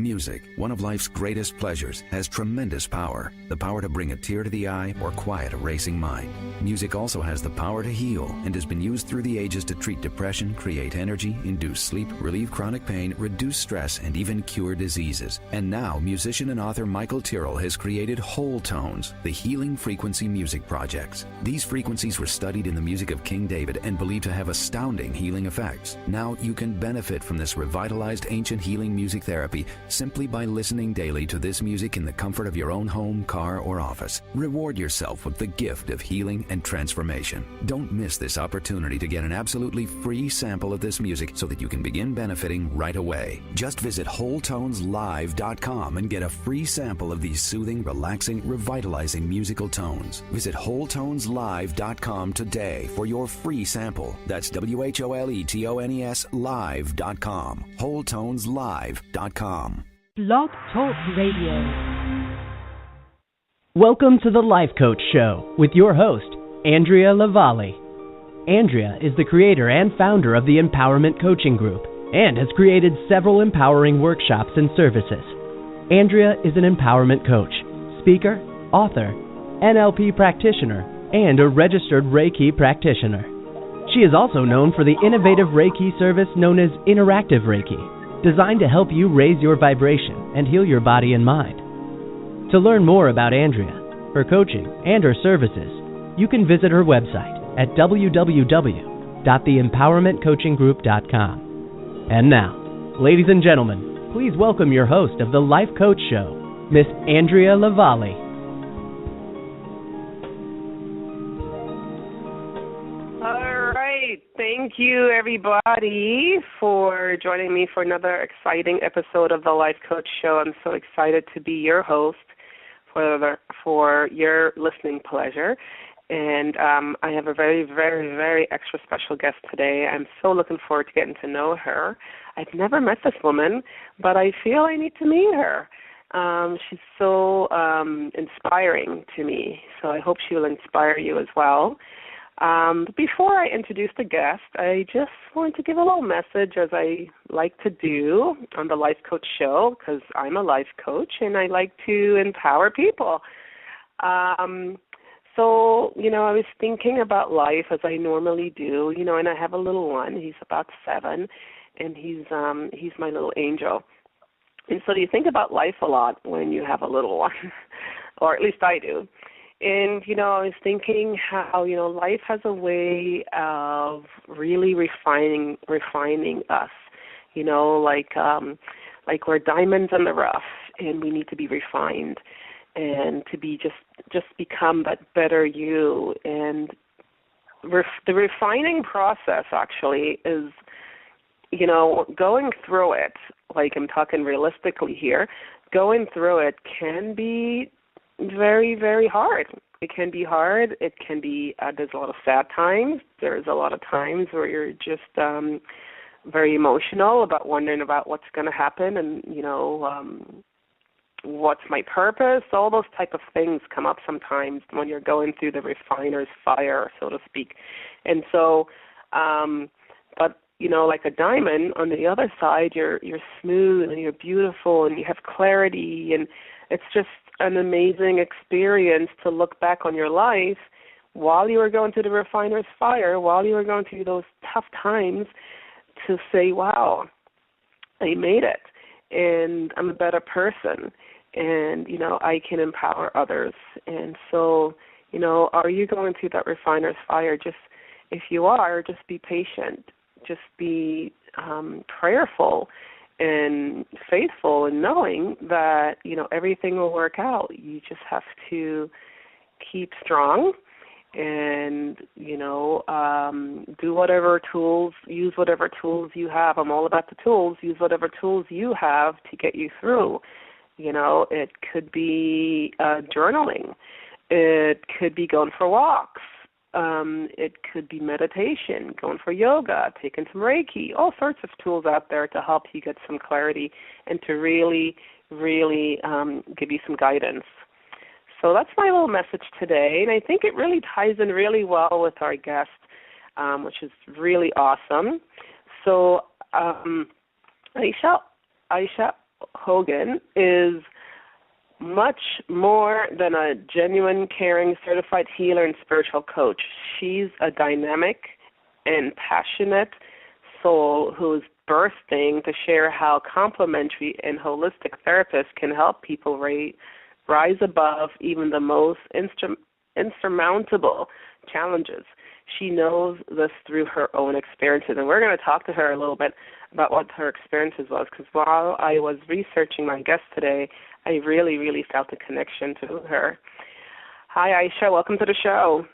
Music, one of life's greatest pleasures, has tremendous power. The power to bring a tear to the eye or quiet a racing mind. Music also has the power to heal and has been used through the ages to treat depression, create energy, induce sleep, relieve chronic pain, reduce stress, and even cure diseases. And now, musician and author Michael Tyrrell has created Whole Tones, the healing frequency music projects. These frequencies were studied in the music of King David and believed to have astounding healing effects. Now you can benefit from this revitalized ancient healing music therapy simply by listening daily to this music in the comfort of your own home, car, or office. Reward yourself with the gift of healing and transformation. Don't miss this opportunity to get an absolutely free sample of this music so that you can begin benefiting right away. Just visit WholeTonesLive.com and get a free sample of these soothing, relaxing, revitalizing musical tones. Visit WholeTonesLive.com today for your free sample. That's WHOLETONES Live.com. WholeTonesLive.com. Blog Talk Radio. Welcome to the Life Coach Show with your host, Andrea Lavalle. Andrea is the creator and founder of the Empowerment Coaching Group and has created several empowering workshops and services. Andrea is an empowerment coach, speaker, author, NLP practitioner, and a registered Reiki practitioner. She is also known for the innovative Reiki service known as Interactive Reiki, designed to help you raise your vibration and heal your body and mind. To learn more about Andrea, her coaching, and her services, you can visit her website at www.theempowermentcoachinggroup.com. And now, ladies and gentlemen, please welcome your host of the Life Coach Show, Miss Andrea Lavalle. Thank you, everybody, for joining me for another exciting episode of the Life Coach Show. I'm so excited to be your host for your listening pleasure. And I have a very, very, very extra special guest today. I'm so looking forward to getting to know her. I've never met this woman, but I feel I need to meet her. She's so inspiring to me, so I hope she will inspire you as well. Before I introduce the guest, I just want to give a little message, as I like to do on the Life Coach Show, because I'm a life coach and I like to empower people. So, I was thinking about life as I normally do, and I have a little one. He's about 7, and he's my little angel. And so you think about life a lot when you have a little one, or at least I do. And, I was thinking how, life has a way of really refining us, like we're diamonds in the rough, and we need to be refined and to be just become that better you. And the refining process actually is, going through it, like I'm talking realistically here, going through it can be very, very hard. It can be hard. It can be, there's a lot of sad times. There's a lot of times where you're just very emotional about wondering about what's going to happen and, what's my purpose. All those type of things come up sometimes when you're going through the refiner's fire, so to speak. And so, but, like a diamond, on the other side, you're smooth and you're beautiful and you have clarity, and it's just an amazing experience to look back on your life while you were going through the refiner's fire, while you were going through those tough times, to say, wow, I made it, and I'm a better person, and, I can empower others. And so, are you going through that refiner's fire? Just, if you are, just be patient. Just be prayerful and faithful in knowing that, everything will work out. You just have to keep strong and, do whatever tools, use whatever tools you have. I'm all about the tools. Use whatever tools you have to get you through. It could be journaling. It could be going for walks. It could be meditation, going for yoga, taking some Reiki, all sorts of tools out there to help you get some clarity and to really, really give you some guidance. So that's my little message today, and I think it really ties in really well with our guest, which is really awesome. So Ayse Hogan is much more than a genuine, caring, certified healer and spiritual coach. She's a dynamic and passionate soul who's bursting to share how complementary and holistic therapists can help people rise above even the most insurmountable challenges. She knows this through her own experiences, and we're going to talk to her a little bit about what her experiences was, because while I was researching my guest today, I really, really felt a connection to her. Hi, Ayse. Welcome to the show.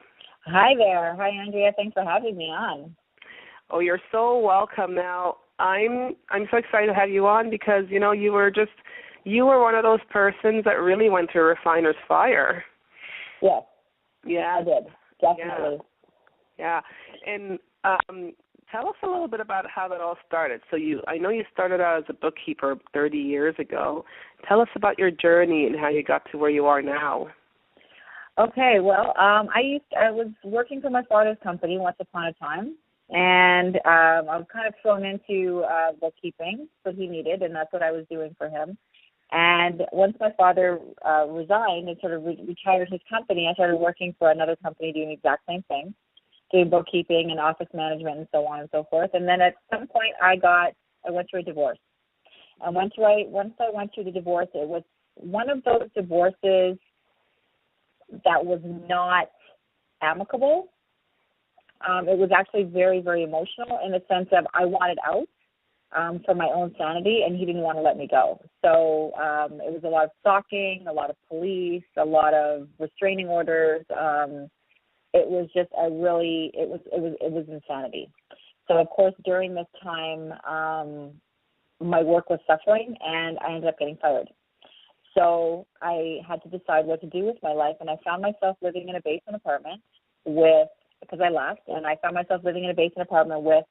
Hi there. Hi, Andrea. Thanks for having me on. Oh, you're so welcome. Now, I'm so excited to have you on because, you know, you were one of those persons that really went through refiner's fire. Yes. Yeah. I did. Definitely. Yeah. And tell us a little bit about how that all started. So I know you started out as a bookkeeper 30 years ago. Tell us about your journey and how you got to where you are now. Okay, well, I was working for my father's company once upon a time, and I was kind of thrown into bookkeeping, what he needed, and that's what I was doing for him. And once my father resigned and sort of retired his company, I started working for another company doing the exact same thing, doing bookkeeping and office management and so on and so forth. And then at some point I went through a divorce. And once I went through the divorce, it was one of those divorces that was not amicable. It was actually very, very emotional in the sense of I wanted out for my own sanity, and he didn't want to let me go. So it was a lot of stalking, a lot of police, a lot of restraining orders. It was just it was insanity. So of course during this time, my work was suffering, and I ended up getting fired. So I had to decide what to do with my life, and I found myself living in a basement apartment because I left, and I found myself living in a basement apartment with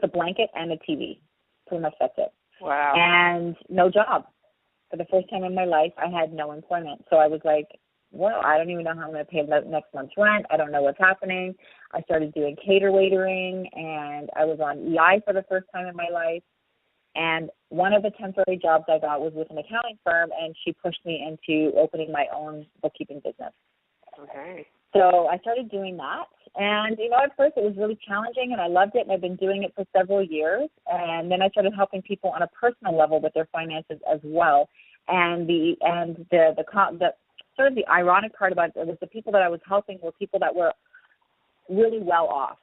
a blanket and a TV. Pretty much that's it. Wow. And no job. For the first time in my life, I had no employment. So I was like, well, I don't even know how I'm going to pay next month's rent. I don't know what's happening. I started doing cater waitering, and I was on EI for the first time in my life. And one of the temporary jobs I got was with an accounting firm, and she pushed me into opening my own bookkeeping business. Okay. So I started doing that. And, you know, at first it was really challenging, and I loved it, and I've been doing it for several years. And then I started helping people on a personal level with their finances as well. And the sort of the ironic part about it was the people that I was helping were people that were really well off.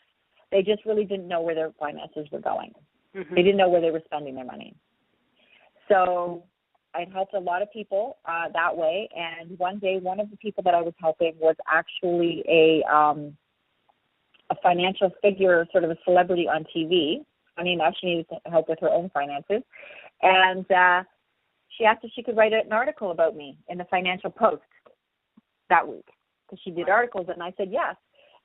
They just really didn't know where their finances were going. Mm-hmm. They didn't know where they were spending their money. So I helped a lot of people that way. And one day, one of the people that I was helping was actually a financial figure, sort of a celebrity on TV. I mean, now she needed help with her own finances. And she asked if she could write an article about me in the Financial Post that week, because she did articles, and I said yes.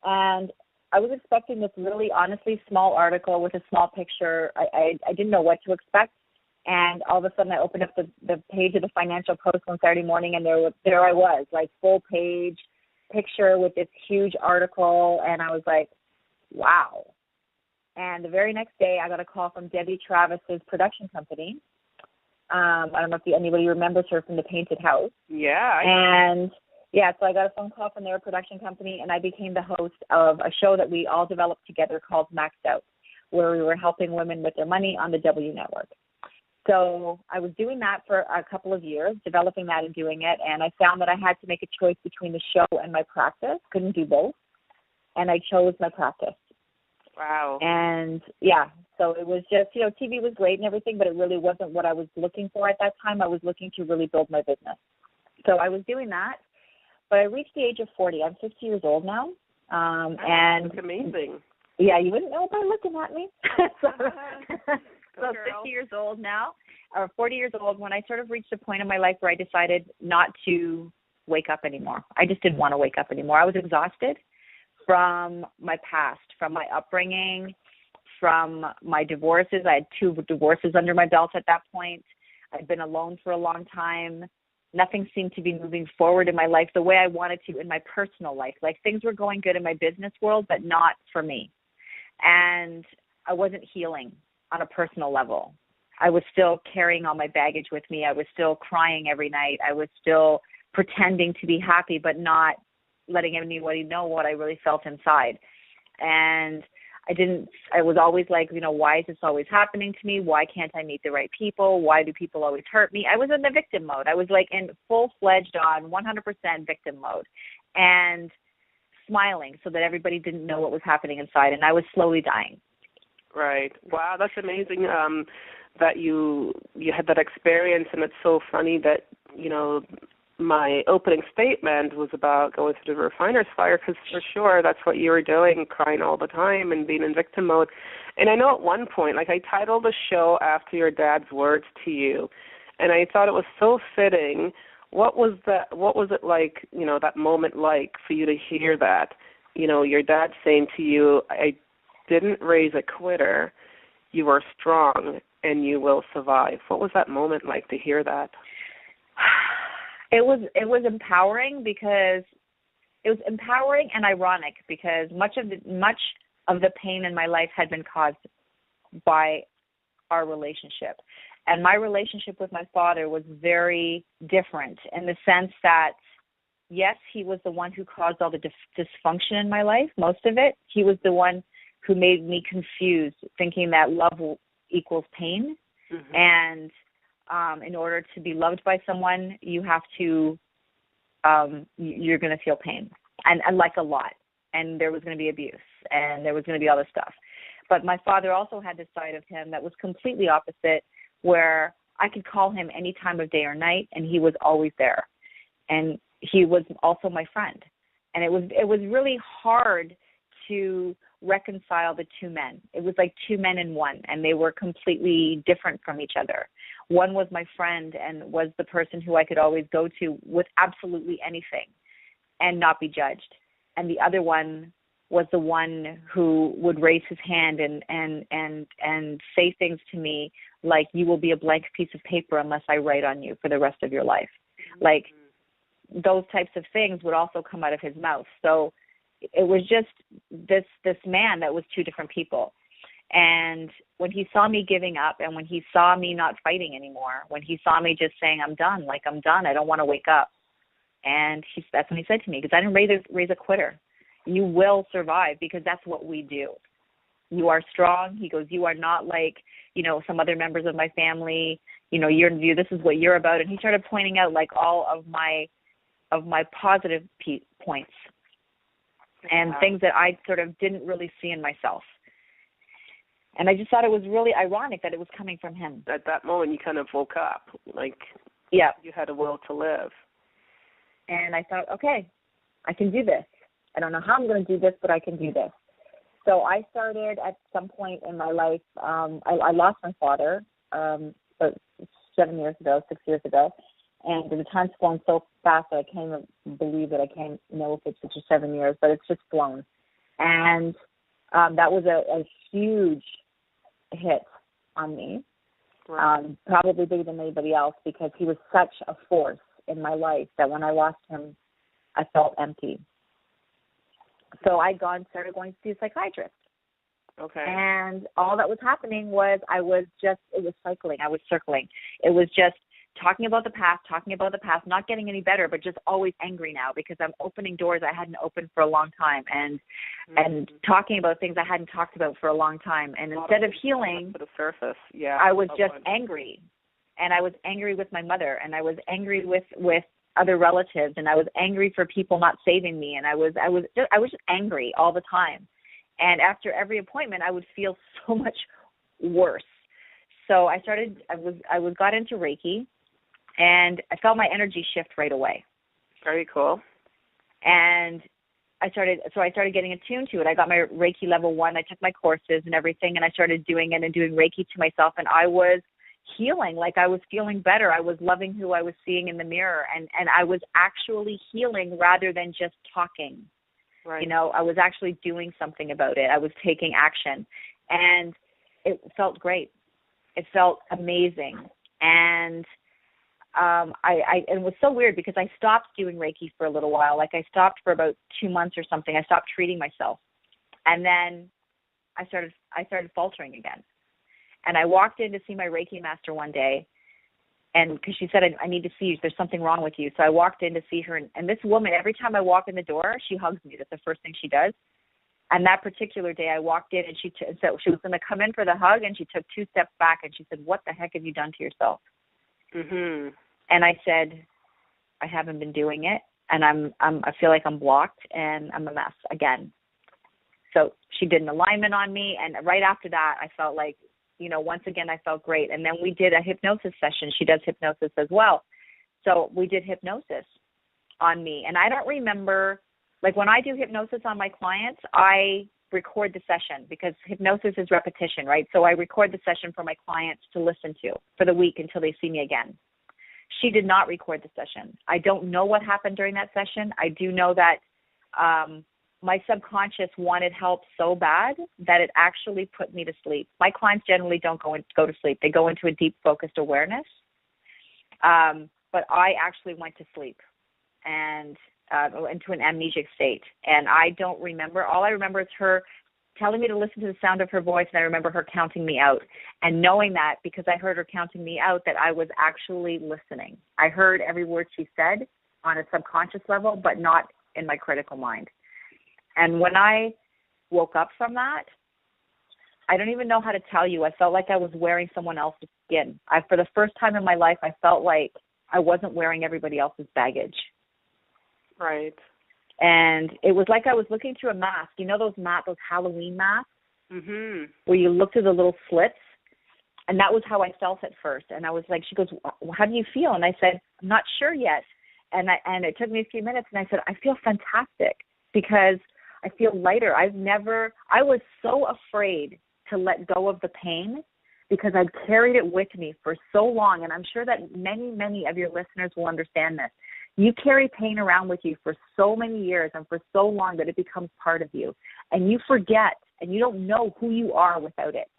And I was expecting this really, honestly, small article with a small picture. I didn't know what to expect. And all of a sudden I opened up the page of the Financial Post one Saturday morning, and there I was, like full page picture with this huge article. And I was like, wow. And the very next day I got a call from Debbie Travis's production company. I don't know if anybody remembers her from The Painted House. Yeah. So I got a phone call from their production company, and I became the host of a show that we all developed together called Maxed Out, where we were helping women with their money on the W Network. So I was doing that for a couple of years, developing that and doing it, and I found that I had to make a choice between the show and my practice. Couldn't do both, and I chose my practice. Wow. And, so it was just, TV was great and everything, but it really wasn't what I was looking for at that time. I was looking to really build my business. So I was doing that, but I reached the age of 40. I'm 50 years old now. And that's amazing. Yeah, you wouldn't know by looking at me. So 50 years old now, or 40 years old, when I sort of reached a point in my life where I decided not to wake up anymore. I just didn't want to wake up anymore. I was exhausted from my past, from my upbringing, from my divorces. I had 2 divorces under my belt at that point. I'd been alone for a long time. Nothing seemed to be moving forward in my life the way I wanted to in my personal life. Like, things were going good in my business world, but not for me. And I wasn't healing. on a personal level. I was still carrying all my baggage with me. I was still crying every night. I was still pretending to be happy, but not letting anybody know what I really felt inside. And I was always like, why is this always happening to me? Why can't I meet the right people? Why do people always hurt me? I was in the victim mode. I was like in full-fledged on 100% victim mode and smiling so that everybody didn't know what was happening inside, and I was slowly dying. Right. Wow, that's amazing that you had that experience, and it's so funny that, my opening statement was about going through the refiner's fire, because for sure that's what you were doing, crying all the time and being in victim mode. And I know at one point, I titled the show after your dad's words to you, and I thought it was so fitting. What was it like, that moment like for you to hear that, your dad saying to you, I didn't raise a quitter, you are strong and you will survive. What was that moment like to hear that? It was empowering, because it was empowering and ironic, because much of the pain in my life had been caused by our relationship. And my relationship with my father was very different in the sense that, yes, he was the one who caused all the dysfunction in my life, most of it. He was the one who made me confused, thinking that love equals pain. Mm-hmm. And in order to be loved by someone, you have to, you're going to feel pain, and like a lot. And there was going to be abuse, and there was going to be other stuff. But my father also had this side of him that was completely opposite, where I could call him any time of day or night, and he was always there. And he was also my friend. And it was really hard to reconcile the two men. It was like two men in one, and they were completely different from each other. One was my friend and was the person who I could always go to with absolutely anything and not be judged. And the other one was the one who would raise his hand and say things to me like, you will be a blank piece of paper unless I write on you for the rest of your life. Mm-hmm. Like, those types of things would also come out of his mouth. So it was just this man that was two different people. And when he saw me giving up, and when he saw me not fighting anymore, when he saw me just saying, I'm done, I don't want to wake up. And that's when he said to me, because I didn't raise a quitter. You will survive, because that's what we do. You are strong. He goes, you are not like, some other members of my family, this is what you're about. And he started pointing out like all of my positive points and things that I sort of didn't really see in myself. And I just thought it was really ironic that it was coming from him. At that moment, you kind of woke up, like, yeah, you had a will to live. And I thought, okay, I can do this. I don't know how I'm going to do this, but I can do this. So I started at some point in my life. I lost my father about 6 years ago. And the time's flown so fast that I can't even believe that I can't know if it's 6 or 7 years, but it's just flown. And that was a huge hit on me, right. Probably bigger than anybody else, because he was such a force in my life that when I lost him, I felt empty. So I started going to see a psychiatrist. Okay. And all that was happening was it was cycling. I was circling. It was just talking about the past, not getting any better, but just always angry now, because I'm opening doors I hadn't opened for a long time, and talking about things I hadn't talked about for a long time. And instead of healing, to the surface, yeah, I was just angry. And I was angry with my mother, and I was angry with other relatives, and I was angry for people not saving me, and I was just angry all the time. And after every appointment, I would feel so much worse. So I got into Reiki, and I felt my energy shift right away. Very cool. And I started getting attuned to it. I got my Reiki level 1. I took my courses and everything, and I started doing it and doing Reiki to myself, and I was healing. Like, I was feeling better. I was loving who I was seeing in the mirror, and I was actually healing rather than just talking. Right. I was actually doing something about it. I was taking action, and it felt great. It felt amazing. And it was so weird, because I stopped doing Reiki for a little while. Like, I stopped for about 2 months or something. I stopped treating myself. And then I started faltering again. And I walked in to see my Reiki master one day, and because she said, I need to see you. There's something wrong with you. So I walked in to see her. And this woman, every time I walk in the door, she hugs me. That's the first thing she does. And that particular day I walked in, and so she was going to come in for the hug, and she took 2 steps back, and she said, "What the heck have you done to yourself?" Mhm. And I said, "I haven't been doing it, and I feel like I'm blocked, and I'm a mess again." So she did an alignment on me, and right after that, I felt like, once again, I felt great. And then we did a hypnosis session. She does hypnosis as well. So we did hypnosis on me. And I don't remember, like when I do hypnosis on my clients, I record the session because hypnosis is repetition, right? So I record the session for my clients to listen to for the week until they see me again. She did not record the session. I don't know what happened during that session. I do know that my subconscious wanted help so bad that it actually put me to sleep. My clients generally don't go to sleep. They go into a deep focused awareness. But I actually went to sleep and into an amnesic state. And I don't remember. All I remember is her telling me to listen to the sound of her voice, and I remember her counting me out. And knowing that, because I heard her counting me out, that I was actually listening. I heard every word she said on a subconscious level, but not in my critical mind. And when I woke up from that, I don't even know how to tell you. I felt like I was wearing someone else's skin. For the first time in my life, I felt like I wasn't wearing everybody else's baggage. Right. And it was like I was looking through a mask. You know those Halloween masks? Mhm. Where you look through the little slits? And that was how I felt at first. And I was like, she goes, "How do you feel?" And I said, "I'm not sure yet." And it took me a few minutes, and I said, "I feel fantastic because I feel lighter." I was so afraid to let go of the pain because I'd carried it with me for so long. And I'm sure that many, many of your listeners will understand this. You carry pain around with you for so many years and for so long that it becomes part of you. And you forget, and you don't know who you are without it.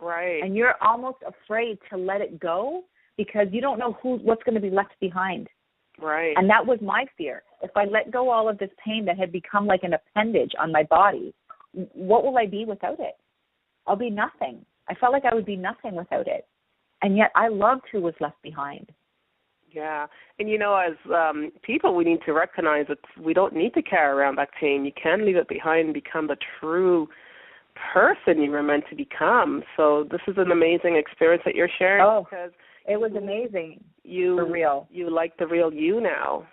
Right. And you're almost afraid to let it go because you don't know what's going to be left behind. Right. And that was my fear. If I let go all of this pain that had become like an appendage on my body, what will I be without it? I'll be nothing. I felt like I would be nothing without it. And yet I loved who was left behind. Yeah. And, as people, we need to recognize that we don't need to carry around that pain. You can leave it behind and become the true person you were meant to become. So this is an amazing experience that you're sharing. Oh, because it was amazing. For real. You like the real you now.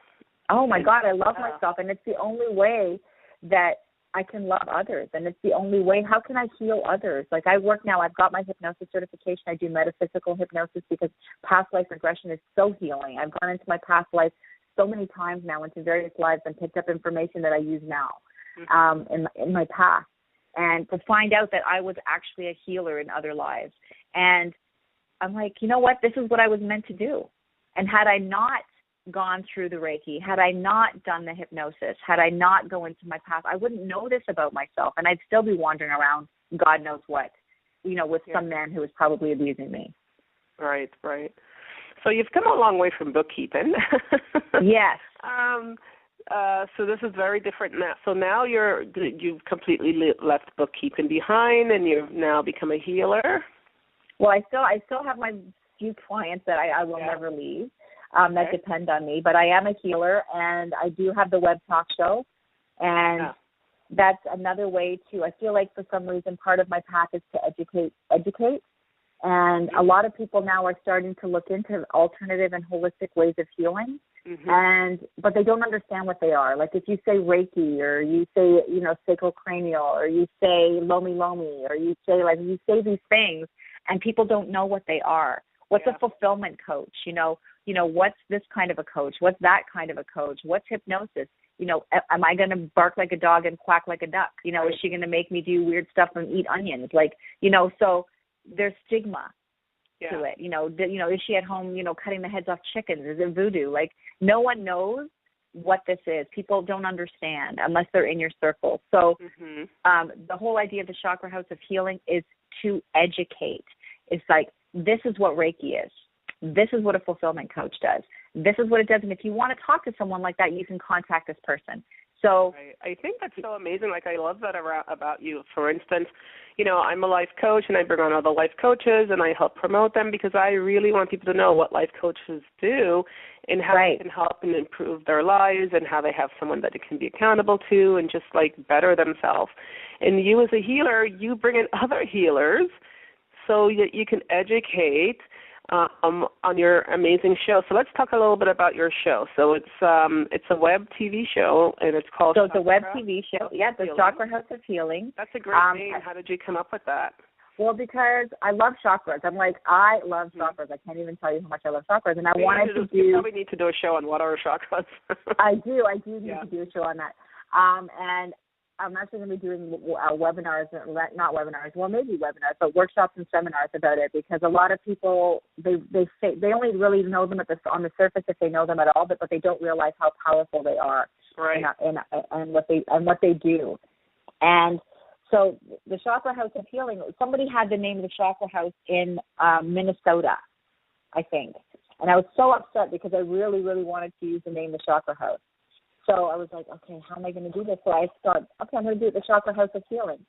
Oh, my God, I love myself. And it's the only way that I can love others. And it's the only way. How can I heal others? Like I work now, I've got my hypnosis certification. I do metaphysical hypnosis because past life regression is so healing. I've gone into my past life so many times now, into various lives, and picked up information that I use now in my past. And to find out that I was actually a healer in other lives. And I'm like, you know what? This is what I was meant to do. And had I not gone through the Reiki, had I not done the hypnosis, had I not go into my past, I wouldn't know this about myself, and I'd still be wandering around God knows what, with some man who was probably abusing me. Right. So you've come a long way from bookkeeping. Yes. So this is very different now. So now you've completely left bookkeeping behind, and you've now become a healer. Well, I still have my few clients that I will never leave. That depend on me, but I am a healer, and I do have the web talk show, and that's another way to. I feel like for some reason part of my path is to educate, and a lot of people now are starting to look into alternative and holistic ways of healing, but they don't understand what they are. Like if you say Reiki, or you say sacrocranial, or you say Lomi, or you say these things, and people don't know what they are. What's a fulfillment coach? What's this kind of a coach? What's that kind of a coach? What's hypnosis? Am I going to bark like a dog and quack like a duck? Is she going to make me do weird stuff and eat onions? So there's stigma to it. Is she at home, cutting the heads off chickens? Is it voodoo? No one knows what this is. People don't understand unless they're in your circle. So the whole idea of the Chakra House of Healing is to educate. It's like, this is what Reiki is. This is what a fulfillment coach does. This is what it does. And if you want to talk to someone like that, you can contact this person. So I think that's so amazing. Like, I love that about you. For instance, you know, I'm a life coach, and I bring on other life coaches, and I help promote them because I really want people to know what life coaches do and how they can help and improve their lives and how they have someone that they can be accountable to and just, like, better themselves. And you as a healer, you bring in other healers so that you can educate on your amazing show. So let's talk a little bit about your show. So it's a web TV show, and it's called So it's a web TV show. Yeah, the Charka House of Healing. That's a great name. How did you come up with that? Well, because I love chakras. I love chakras. I can't even tell you how much I love chakras. And I wanted to do... You probably need to do a show on what are chakras. I do need to do a show on that. And I'm actually going to be doing webinars, not webinars, well, maybe webinars, but workshops and seminars about it, because a lot of people, they say they only really know them on the surface if they know them at all, but they don't realize how powerful they are, right? And what they do. And so the Chakra House of Healing, somebody had the name of the Chakra House in Minnesota, I think, and I was so upset because I really, really wanted to use the name the Chakra House. So I was like, okay, how am I going to do this? So I thought, okay, I'm going to do it the Chakra House of Healing.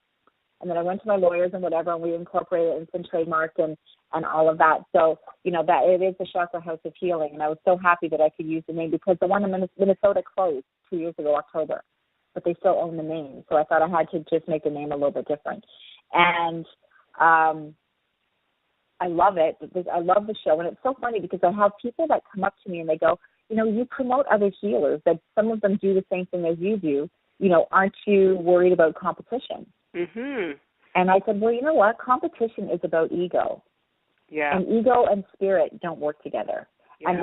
And then I went to my lawyers and whatever, and we incorporated it and trademarked and all of that. So, you know, that it is the Chakra House of Healing. And I was so happy that I could use the name because the one in Minnesota closed 2 years ago, October, but they still own the name. So I thought I had to just make the name a little bit different. And I love it. I love the show. And it's so funny because I have people that come up to me and they go, you know, you promote other healers, that some of them do the same thing as you do. You know, aren't you worried about competition? Mm-hmm. And I said, well, you know what? Competition is about ego. Yeah. And ego and spirit don't work together. Yeah. And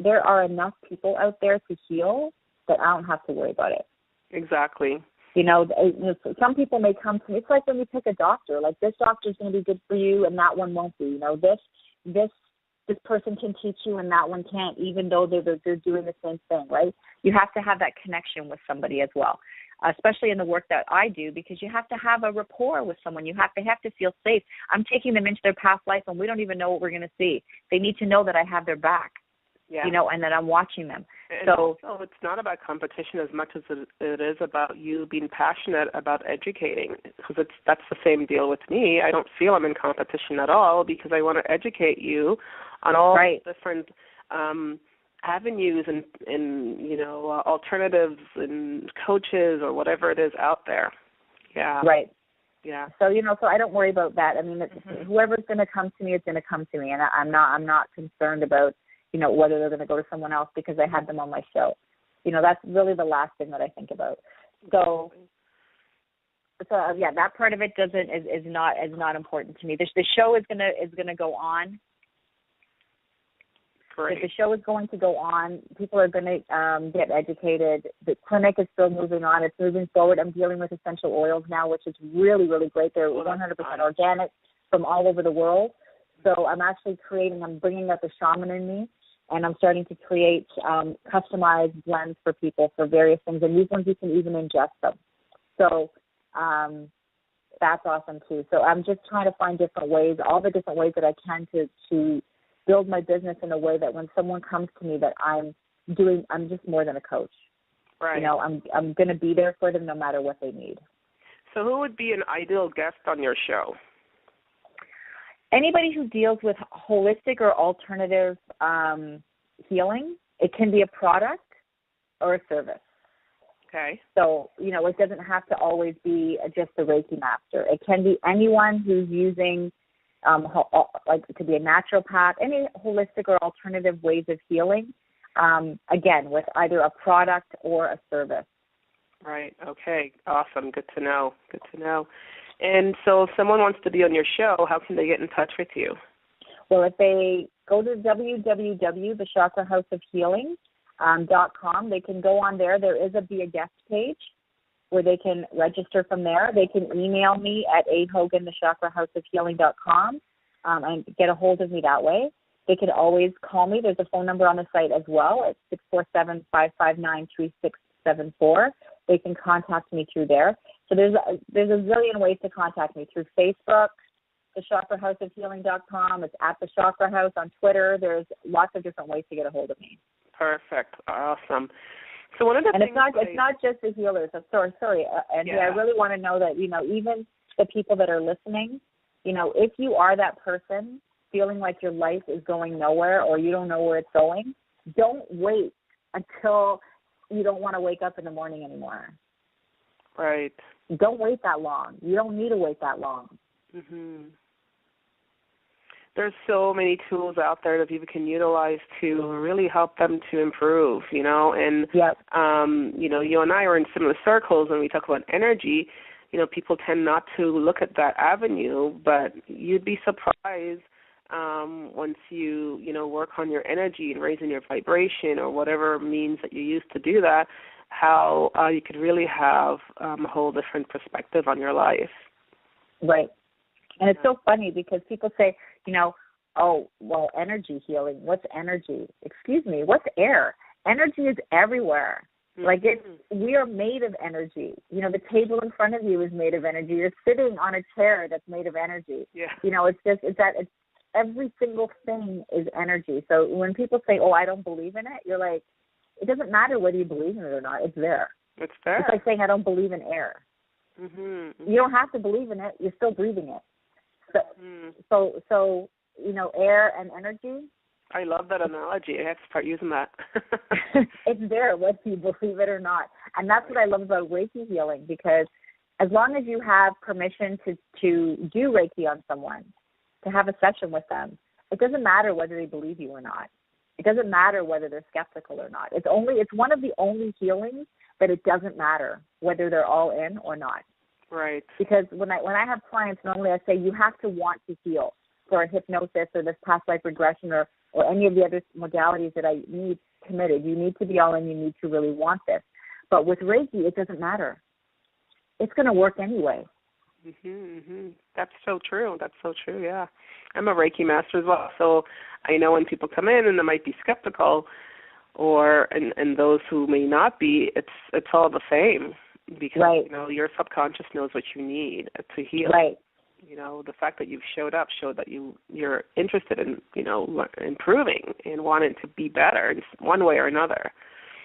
there are enough people out there to heal that I don't have to worry about it. Exactly. You know, some people may come to me. It's like when you pick a doctor. Like, this doctor's going to be good for you, and that one won't be. You know, this person can teach you and that one can't, even though they're doing the same thing, right? You have to have that connection with somebody as well, especially in the work that I do, because you have to have a rapport with someone. You have to feel safe. I'm taking them into their past life, and we don't even know what we're going to see. They need to know that I have their back, you know, and that I'm watching them. And so also, it's not about competition as much as it is about you being passionate about educating, because that's the same deal with me. I don't feel I'm in competition at all because I want to educate you on all different avenues and you know, alternatives and coaches or whatever it is out there. Yeah. Right. Yeah. So, you know, so I don't worry about that. I mean, whoever's going to come to me is going to come to me, and I'm not concerned about, you know, whether they're going to go to someone else because I had them on my show. You know, that's really the last thing that I think about. So yeah, that part of it is not important to me. The show is gonna go on. Great. The show is going to go on. People are going to get educated. The clinic is still moving on. It's moving forward. I'm dealing with essential oils now, which is really, really great. They're 100% organic from all over the world. So I'm actually I'm bringing out the shaman in me, and I'm starting to create customized blends for people for various things. And these ones, you can even ingest them. So that's awesome, too. So I'm just trying to find different ways, all the different ways that I can to build my business in a way that when someone comes to me that I'm just more than a coach. Right. You know, I'm going to be there for them no matter what they need. So who would be an ideal guest on your show? Anybody who deals with holistic or alternative healing. It can be a product or a service. Okay. So, you know, it doesn't have to always be just a Reiki master. It can be anyone who's using, like it could be a naturopath, any holistic or alternative ways of healing, again, with either a product or a service. Right. Okay. Awesome. Good to know. Good to know. And so if someone wants to be on your show, how can they get in touch with you? Well, if they go to www.thechakrahouseofhealing.com, they can go on there. There is a Be a Guest page where they can register from there. They can email me at ahogan@thechakrahouseofhealing.com and get a hold of me that way. They can always call me. There's a phone number on the site as well. It's 647-559-3674. They can contact me through there. So there's a zillion ways to contact me through Facebook, thechakrahouseofhealing.com. It's at the Chakra House on Twitter. There's lots of different ways to get a hold of me. Perfect. Awesome. So one of the and things, it's not just the healers. Sorry, Andrea. Yeah. I really want to know that, even the people that are listening, if you are that person feeling like your life is going nowhere or you don't know where it's going, don't wait until you don't want to wake up in the morning anymore. Right. Don't wait that long. You don't need to wait that long. Mhm. There's so many tools out there that people can utilize to really help them to improve, and, Yep. You and I are in similar circles when we talk about energy. People tend not to look at that avenue, but you'd be surprised once you, work on your energy and raising your vibration or whatever means that you use to do that, how you could really have a whole different perspective on your life. Right. And it's so funny because people say, oh, well, energy healing. What's energy? Excuse me, what's air? Energy is everywhere. Mm-hmm. Like we are made of energy. The table in front of you is made of energy. You're sitting on a chair that's made of energy. Yeah. It's every single thing is energy. So when people say, oh, I don't believe in it, you're like, it doesn't matter whether you believe in it or not. It's there. It's there. It's like saying I don't believe in air. Mm-hmm. You don't have to believe in it. You're still breathing it. So air and energy. I love that analogy. I have to start using that. It's there whether you believe it or not. And that's what I love about Reiki healing, because as long as you have permission to do Reiki on someone, to have a session with them, it doesn't matter whether they believe you or not. It doesn't matter whether they're skeptical or not. It's one of the only healings that it doesn't matter whether they're all in or not. Right. Because when I have clients, normally I say you have to want to heal for a hypnosis or this past life regression or any of the other modalities that I need committed. You need to be all in. You need to really want this. But with Reiki, it doesn't matter. It's going to work anyway. That's so true. Yeah, I'm a Reiki master as well, so I know when people come in and they might be skeptical, and those who may not be, it's all the same, because right. Your subconscious knows what you need to heal. Right. The fact that you've showed that you're interested in improving and wanting to be better in one way or another.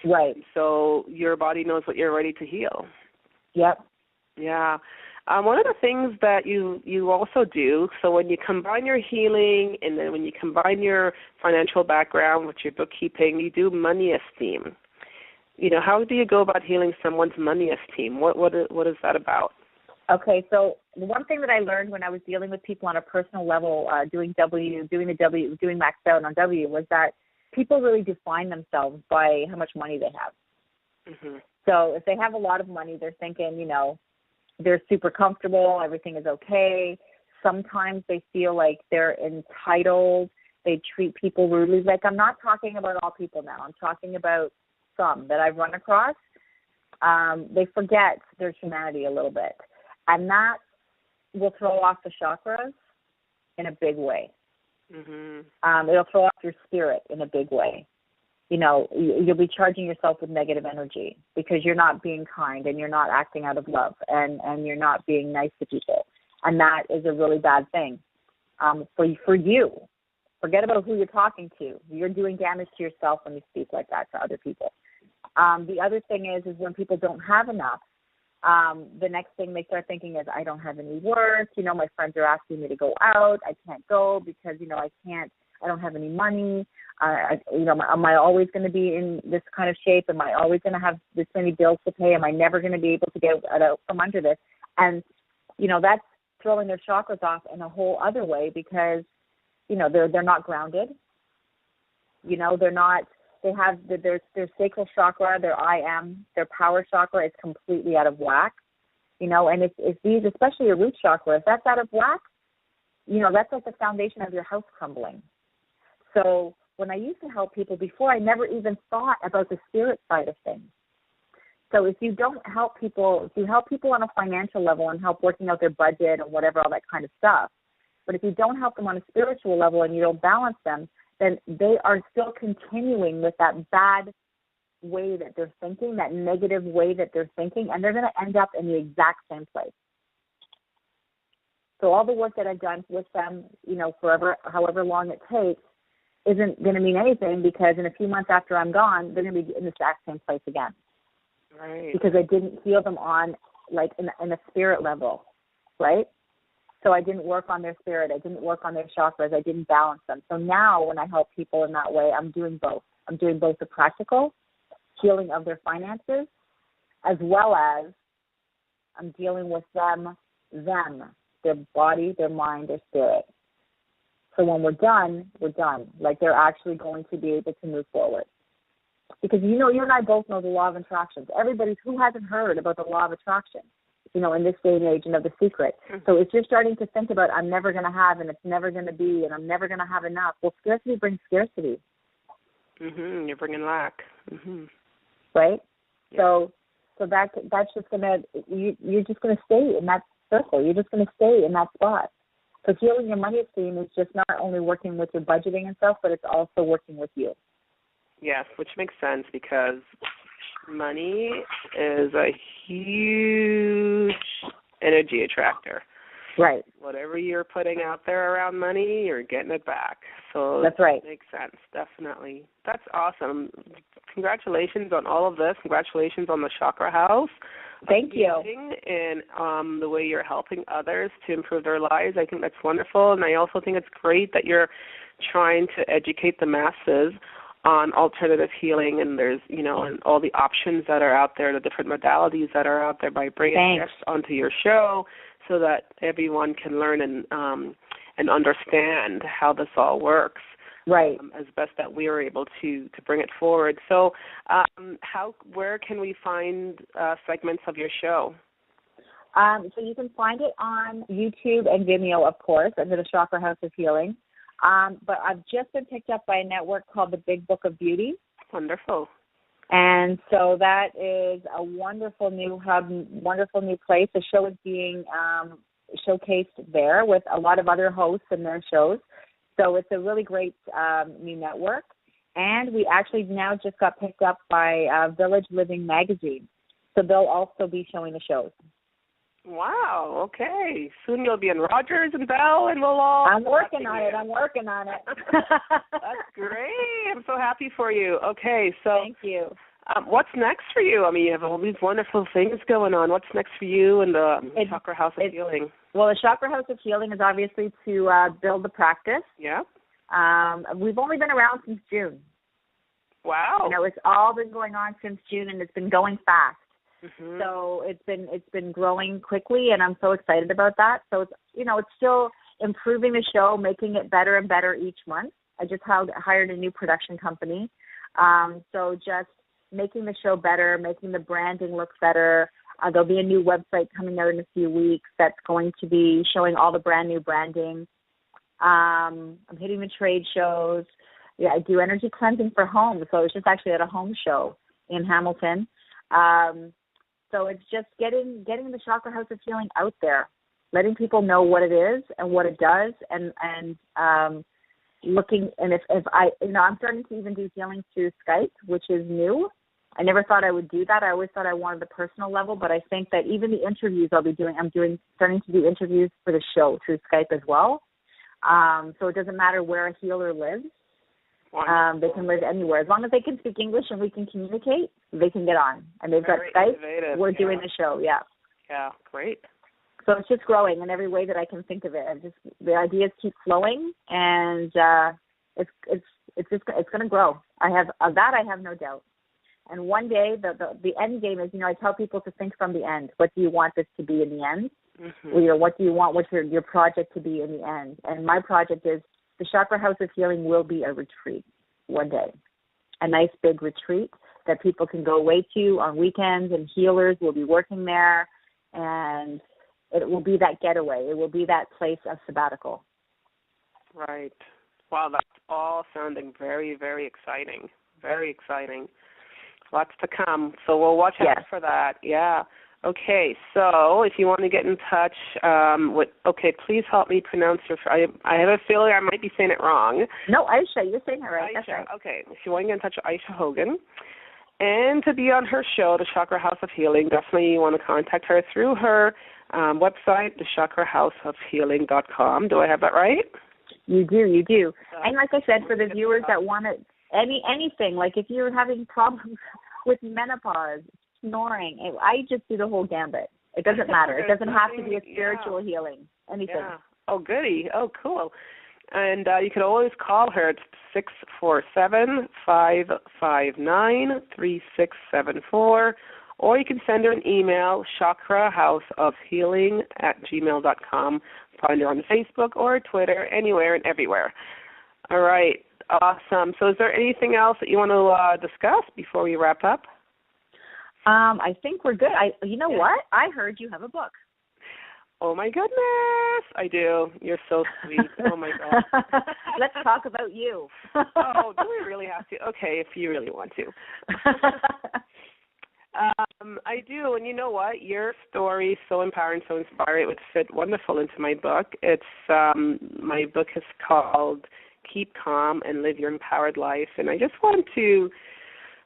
Right. So your body knows what you're ready to heal. Yep. Yeah. One of the things that you also do, so when you combine your healing and then when you combine your financial background with your bookkeeping, you do money esteem. How do you go about healing someone's money esteem? What is that about? Okay, so the one thing that I learned when I was dealing with people on a personal level, doing maxed out on W, was that people really define themselves by how much money they have. Mm-hmm. So if they have a lot of money, they're thinking, they're super comfortable, everything is okay. Sometimes they feel like they're entitled. They treat people rudely. Like, I'm not talking about all people now. I'm talking about some that I've run across. They forget their humanity a little bit. And that will throw off the chakras in a big way. Mm-hmm. It'll throw off your spirit in a big way. You'll be charging yourself with negative energy because you're not being kind and you're not acting out of love and you're not being nice to people. And that is a really bad thing for you. Forget about who you're talking to. You're doing damage to yourself when you speak like that to other people. The other thing is when people don't have enough, the next thing they start thinking is, I don't have any work. My friends are asking me to go out. I can't go because, I don't have any money. Am I always going to be in this kind of shape? Am I always going to have this many bills to pay? Am I never going to be able to get out from under this? And, that's throwing their chakras off in a whole other way because, they're not grounded. They're not, they have their sacral chakra, their their power chakra is completely out of whack. And if these, especially your root chakra, if that's out of whack, that's like the foundation of your house crumbling. So when I used to help people before, I never even thought about the spirit side of things. So if you don't help people, if you help people on a financial level and help working out their budget and whatever, all that kind of stuff, but if you don't help them on a spiritual level and you don't balance them, then they are still continuing with that bad way that they're thinking, that negative way that they're thinking, and they're going to end up in the exact same place. So all the work that I've done with them, forever, however long it takes, isn't going to mean anything, because in a few months after I'm gone, they're going to be in the exact same place again. Right. Because I didn't heal them on, like, in a spirit level, right? So I didn't work on their spirit. I didn't work on their chakras. I didn't balance them. So now when I help people in that way, I'm doing both. I'm doing both the practical healing of their finances, as well as I'm dealing with them, their body, their mind, their spirit. So when we're done, we're done. Like, they're actually going to be able to move forward. Because, you know, you and I both know the law of attraction. Everybody who hasn't heard about the law of attraction, you know, in this day and age, and of the secret. So if you're starting to think about, I'm never going to have, and it's never going to be, and I'm never going to have enough, well, scarcity brings scarcity. You're bringing lack. Right? Yeah. So that's just going to, you're just going to stay in that circle. You're just going to stay in that spot. So healing your money stream is just not only working with your budgeting and stuff, but it's also working with you. Yes, which makes sense, because money is a huge energy attractor. Right. Whatever you're putting out there around money, you're getting it back. So that's right. Makes sense, definitely. That's awesome. Congratulations on all of this. Congratulations on the Chakra House. Thank you. And the way you're helping others to improve their lives. I think that's wonderful. And I also think it's great that you're trying to educate the masses on alternative healing, and there's, you know, and all the options that are out there, the different modalities that are out there, by bringing guests onto your show so that everyone can learn and understand how this all works. Right. As best that we are able to bring it forward. So where can we find segments of your show? So you can find it on YouTube and Vimeo, of course, under the Chakra House of Healing. But I've just been picked up by a network called the Big Book of Beauty. Wonderful. And so that is a wonderful new hub, wonderful new place. The show is being showcased there with a lot of other hosts and their shows. So it's a really great new network. And we actually now just got picked up by Village Living magazine. So they'll also be showing the shows. Wow, okay. Soon you'll be in Rogers and Bell, and we'll all... I'm working on it. That's great. I'm so happy for you. Okay, so... Thank you. What's next for you? I mean, you have all these wonderful things going on. What's next for you and the Chakra House of Healing? Well, the Chakra House of Healing is obviously to build the practice. Yeah. We've only been around since June. Wow. You know, it's all been going on since June, and it's been going fast. Mm-hmm. So it's been growing quickly, and I'm so excited about that. So it's, you know, it's still improving the show, making it better and better each month. I just hired a new production company. So just making the show better, making the branding look better. There'll be a new website coming out in a few weeks that's going to be showing all the brand new branding. I'm hitting the trade shows. Yeah, I do energy cleansing for home. So it's just actually at a home show in Hamilton. So it's just getting the Chakra House of Healing out there, letting people know what it is and what it does, and looking. And if I, you know, I'm starting to even do healing through Skype, which is new. I never thought I would do that. I always thought I wanted the personal level, but I think that even the interviews I'm starting to do interviews for the show through Skype as well. So it doesn't matter where a healer lives. They can live anywhere. As long as they can speak English and we can communicate, they can get on. And they've got Skype. Innovative. We're doing the show, yeah. Yeah, great. So it's just growing in every way that I can think of it. The ideas keep flowing, and it's going to grow. I have no doubt. And one day, the end game is, you know, I tell people to think from the end. What do you want this to be in the end? Mm-hmm. You know, what do you want your project to be in the end? And my project is the Chakra House of Healing will be a retreat one day, a nice big retreat that people can go away to on weekends, and healers will be working there, and it will be that getaway. It will be that place of sabbatical. Right. Wow, that's all sounding very, very exciting. Very exciting. Lots to come. So we'll watch out for that. Yeah. Okay, so if you want to get in touch please help me pronounce your, I have a feeling I might be saying it wrong. No, Ayse, you're saying it right. Ayse, that's right. Okay, if you want to get in touch with Ayse Hogan and to be on her show, the Chakra House of Healing, definitely you want to contact her through her website, thechakrahouseofhealing.com. Do I have that right? You do. And like I said, for the viewers that want it, anything, like if you're having problems with menopause, snoring, I just do the whole gambit. It doesn't matter. It doesn't have to be a spiritual healing. Anything. Yeah. Oh, goody. Oh, cool. And you can always call her at 647-559-3674, or you can send her an email, chakrahouseofhealing@gmail.com. Find her on Facebook or Twitter, anywhere and everywhere. All right. Awesome. So is there anything else that you want to discuss before we wrap up? I think we're good. You know what? I heard you have a book. Oh, my goodness. I do. You're so sweet. Oh, my God. Let's talk about you. Oh, do we really have to? Okay, if you really want to. I do. And you know what? Your story is so empowering, so inspiring. It would fit wonderful into my book. It's my book is called Keep Calm and Live Your Empowered Life. And I just want to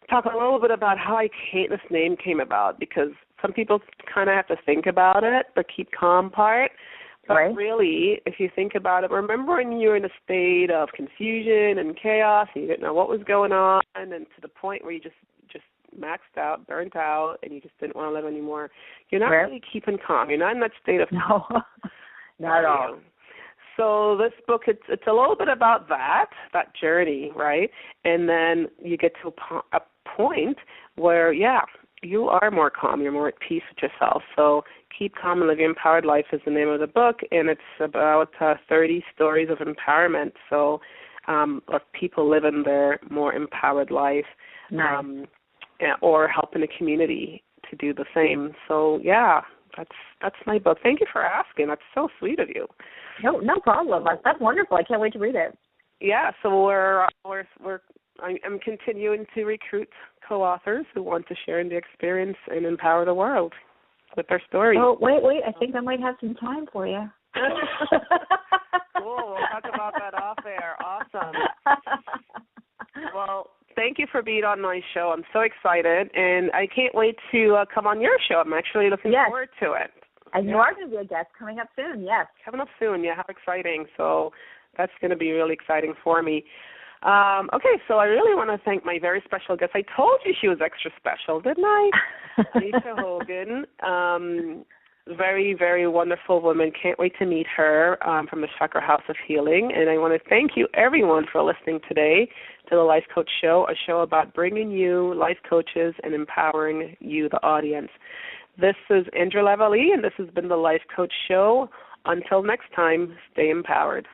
talk a little bit about how this name came about, because some people kind of have to think about it, the keep calm part. But really, if you think about it, remember when you were in a state of confusion and chaos and you didn't know what was going on, and to the point where you just maxed out, burnt out, and you just didn't want to live anymore, you're not really keeping calm. You're not in that state of No, not at all. So this book, it's a little bit about that journey, right? And then you get to a point where, you are more calm. You're more at peace with yourself. So Keep Calm and Live Your Empowered Life is the name of the book, and it's about 30 stories of empowerment. So of people living their more empowered life, or helping the community to do the same. So that's my book. Thank you for asking. That's so sweet of you. No problem. That's wonderful. I can't wait to read it. Yeah. So I'm continuing to recruit co-authors who want to share in the experience and empower the world with their stories. Oh, wait. I think I might have some time for you. Cool. We'll talk about that off air. Awesome. Well, thank you for being on my show. I'm so excited, and I can't wait to come on your show. I'm actually looking forward to it. And you are going to be a guest coming up soon, yes. Coming up soon, how exciting. So that's going to be really exciting for me. Okay, so I really want to thank my very special guest. I told you she was extra special, didn't I? Ayse Hogan. Very, very wonderful woman. Can't wait to meet her from the Charka House of Healing. And I want to thank you, everyone, for listening today to the Life Coach Show, a show about bringing you life coaches and empowering you, the audience. This is Andrea Lavalley, and this has been the Life Coach Show. Until next time, stay empowered.